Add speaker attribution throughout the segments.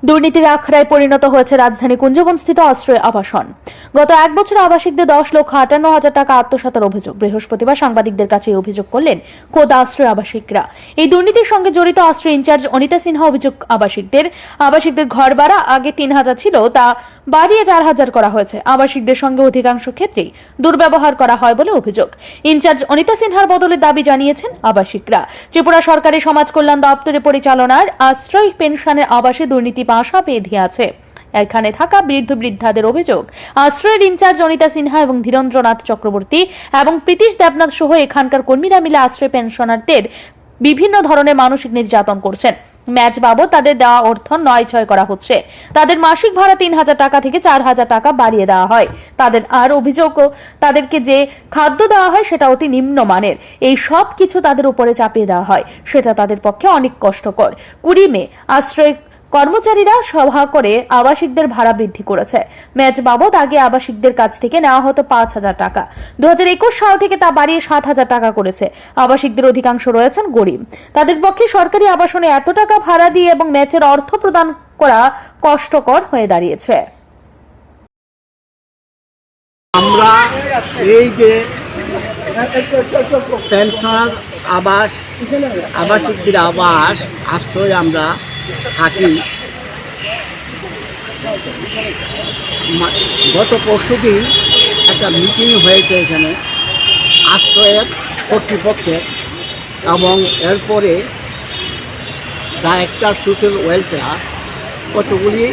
Speaker 1: দুর্নীতির আখড়ায় পরিণত হয়েছে রাজধানী কুঞ্জবনস্থিত আশ্রয় আবাসন। গত এক বছর আবাসিকদের 10,58,000 টাকা আত্মসাতের অভিযোগ। বৃহস্পতিবার সাংবাদিকদের কাছে এই অভিযোগ করলেন খোদ আশ্রয় আবাসিকরা। এই দুর্নীতির সঙ্গে জড়িত আশ্রয় ইনচার্জ অনিতা সিনহা অভিযোগ, আবাসিকদের ঘর ভাড়া আগে 3,000 ছিল, তা বাড়িয়ে 4,000 করা হয়েছে। আবাসিকদের সঙ্গে অধিকাংশ ক্ষেত্রেই দুর্ব্যবহার করা হয় বলে অভিযোগ। ইনচার্জ অনিতা সিনহার বদলে দাবি জানিয়েছেন আবাসিকরা। ত্রিপুরা সরকারি সমাজ কল্যাণ দপ্তরের পরিচালনার আশ্রয় পেনশনের আবাসে দুর্নীতি পাশা বেঁধে আছে। এখানে থাকা বৃদ্ধ বৃদ্ধাদের অভিযোগ, আশ্রয়ের ইনচার্জ অনিতা সিনহা এবং ধীরেন্দ্রনাথ চক্রবর্তী এবং প্রীতিশ দেবনাথ সহ এখানকার কর্মীরা মিলে আশ্রয় পেনশনারদের বিভিন্ন ধরনের মানসিক নির্যাতন করছেন। ম্যাচ বাবদ তাদের দেওয়া অর্থ নয়-ছয় করা হচ্ছে। তাদের মাসিক ভাড়া 3,000 টাকা থেকে 4,000 টাকা বাড়িয়ে দেওয়া হয়। তাদের আর অভিযোগ, তাদেরকে যে খাদ্য দেওয়া হয় সেটা অতি নিম্নমানের। এই সব কিছু তাদের উপরে চাপিয়ে দেওয়া হয়, সেটা তাদের পক্ষে অনেক কষ্টকর। 20 মে আশ্রয় কর্মচারীরা সভা করে আবাসিকদের ভাড়া বৃদ্ধি করেছে। ম্যাচ বাবদ আগে আবাসিকদের কাছ থেকে নেওয়া হতো 5,000 টাকা, 2021 সাল থেকে তা বাড়িয়ে 7,000 টাকা করেছে। আবাসিকদের অধিকাংশ রয়েছেন গরিব। তাদের পক্ষে সরকারি আবাসনে এত টাকা ভাড়া দিয়ে এবং ম্যাচের অর্থ প্রদান করা কষ্টকর হয়ে দাঁড়িয়েছে।
Speaker 2: আমরা এই যে পেনশনার আবাসিকদের আশ্রয় আমরা থাকি, গত পরশুদিন একটা মিটিং হয়েছে এখানে আশ্রয়ের কর্তৃপক্ষের, এবং এরপরে ডাইরেক্টর সোশ্যাল ওয়েলফেয়ার কতগুলি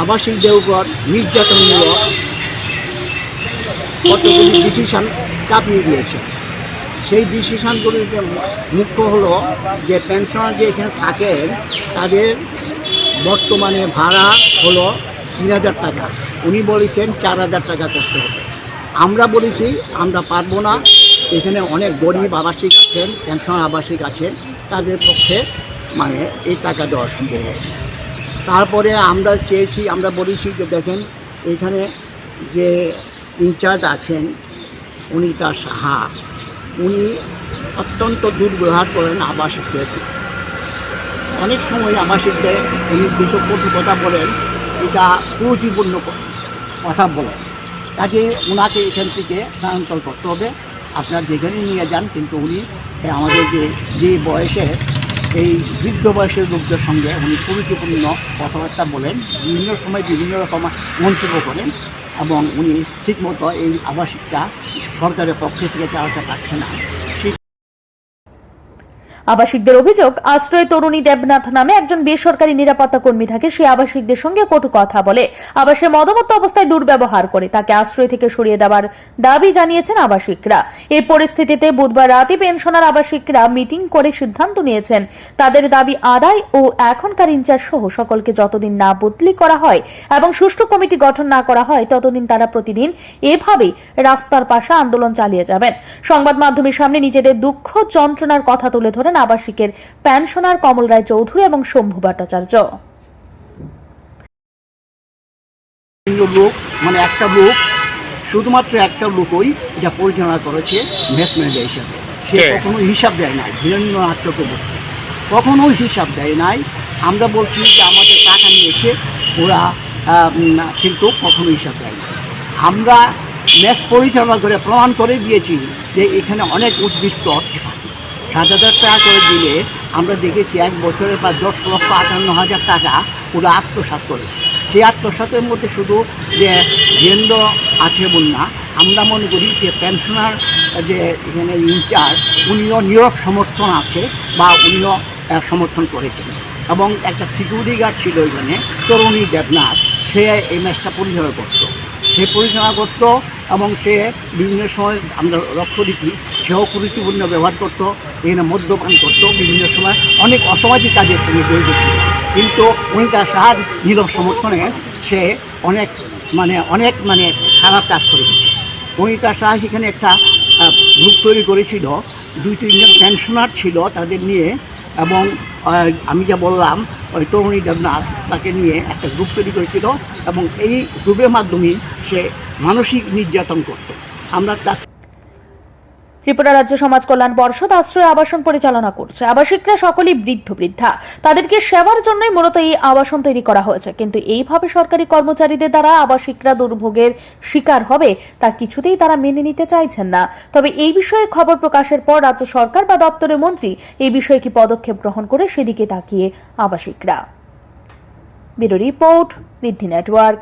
Speaker 2: আবাসিকদের উপর নির্যাতনমূলক কতগুলি ডিসিশন চাপিয়ে দিয়েছে। সেই ডিসিশনগুলিতে মুখ্য হলো যে পেনশনার যে এখানে থাকেন তাদের বর্তমানে ভাড়া হলো 3,000 টাকা, উনি বলেছেন 4,000 টাকা করতে হবে। আমরা বলেছি আমরা পারবো না, এখানে অনেক গরিব আবাসিক আছেন, পেনশনার আবাসিক আছেন, তাদের পক্ষে এই টাকা দেওয়া সম্ভব হবে। তারপরে আমরা বলেছি যে দেখেন এখানে যে ইনচার্জ আছেন অনিতা সাহা, উনি অত্যন্ত দুর্ব্যবহার করেন আবাসিকদের। অনেক সময় আবাসিকদের উনি যেসব কথা বলেন এটা কুরুচিপূর্ণ কথা বলেন, কাজে ওনাকে এখান থেকে স্থানান্তর করতে হবে, আপনার যেখানে নিয়ে যান। কিন্তু উনি আমাদের যে বয়সে এই বৃদ্ধ বয়সের লোকদের সঙ্গে উনি কুরুচিপূর্ণ কথাবার্তা বলেন, বিভিন্ন সময় বিভিন্ন রকম মন্তব্য করেন, এবং উনি ঠিকমতো এই আবাসিকটা সরকারের পক্ষ থেকে চালাতে পারছে না।
Speaker 1: আবাসিকদের অভিযোগ, আশ্রয় তরুণী দেবনাথ নামে একজন বেসরকারি নিরাপত্তা কর্মী থাকে। সে আবাসিকদের সঙ্গে কটু কথা বলে, আবাসে মদমত্ত অবস্থায় দুর্ব্যবহার করে। তাকে আশ্রয় থেকে সরিয়ে দেওয়ার দাবি জানিয়েছেন আবাসিকরা। এই পরিস্থিতিতে বুধবার রাতে পেনশনার আবাসিকরা মিটিং করে সিদ্ধান্ত নিয়েছেন তাদের দাবি আদায় ও এখনকার ইনচার্জ সহ সকলকে যতদিন না বদলি করা হয় এবং সুষ্ঠু কমিটি গঠন না করা হয় ততদিন তারা প্রতিদিন এভাবেই রাস্তার পাশে আন্দোলন চালিয়ে যাবেন। সংবাদ মাধ্যমের সামনে নিজেদের দুঃখ যন্ত্রণার কথা তুলে ধরেন আবাসিকের পেনশনার কমল রায় চৌধুরী এবং শম্ভু ভট্টাচার্য।
Speaker 2: একটা লোক, শুধুমাত্র একটা লোকই এটা পরিচালনা করেছে মেস ম্যানেজার হিসাবে। সে কখনো হিসাব দেয় নাই, ধীরেন্দ্রনাথ চক্রবর্তী কখনো হিসাব দেয় নাই। আমরা বলছি যে আমাদের টাকা নিয়েছে ওরা, কিন্তু কখনো হিসাব দেয় না। আমরা মেস পরিচালনা করে প্রমাণ করে দিয়েছি যে এখানে অনেক উদ্বৃত্ত অর্থ থাকে। 7,000 টাকা করে দিলে আমরা দেখেছি এক বছরে প্রায় 10,58,000 টাকা ওরা আত্মসাৎ করেছে। সেই আত্মসাতের মধ্যে শুধু যে কেন্দ্র আছে বল না, আমরা মনে করি যে পেনশনার যে এখানে ইনচার্জ উনিও নীরব সমর্থন আছে বা উনিও সমর্থন করেছেন। এবং একটা সিকিউরিটি গার্ড ছিল এখানে তরুণী দেবনাথ, সে এই ম্যাচটা পরিচালনা করতো, এবং সে বিভিন্ন সময় আমরা লক্ষ্য দেখি সেও কুরুচিপূর্ণ ব্যবহার করতো, এখানে মদ্যপান করতো, বিভিন্ন সময় অনেক অসামাজিক কাজের সঙ্গে জড়িত ছিল। কিন্তু অনিতা সাহার নীরব সমর্থনে সে অনেক খারাপ কাজ করে দিচ্ছে। অনিতা সাহা সেখানে একটা গ্রুপ তৈরি করেছিল, 2-3 জন পেনশনার ছিল তাদের নিয়ে, এবং আমি যা বললাম ওই তরুণী দেবনাথ তাকে নিয়ে একটা গ্রুপ তৈরি করেছিল, এবং এই গ্রুপের মাধ্যমে সে মানসিক নির্যাতন করত। আমরা
Speaker 1: ত্রিপুরা রাজ্য সমাজ কল্যাণ পর্ষদ আশ্রয় আবাসন পরিচালনা করছে। আবাসিকরা সকলেই বৃদ্ধ বৃদ্ধা, তাদেরকে সেবার জন্যই মূলত এই আবাসন তৈরি করা হয়েছে। কিন্তু এইভাবে সরকারি কর্মচারীদের দ্বারা আবাসিকরা দুর্ভোগের শিকার হবে তা কিছুতেই তারা মেনে নিতে চাইছেন না। তবে এই বিষয়ে খবর প্রকাশের পর রাজ্য সরকার বা দপ্তরের মন্ত্রী এই বিষয়ে কি পদক্ষেপ গ্রহণ করে সেদিকে তাকিয়ে আবাসিকরা। ব্যুরো রিপোর্ট, ঋদ্ধি নেটওয়ার্ক।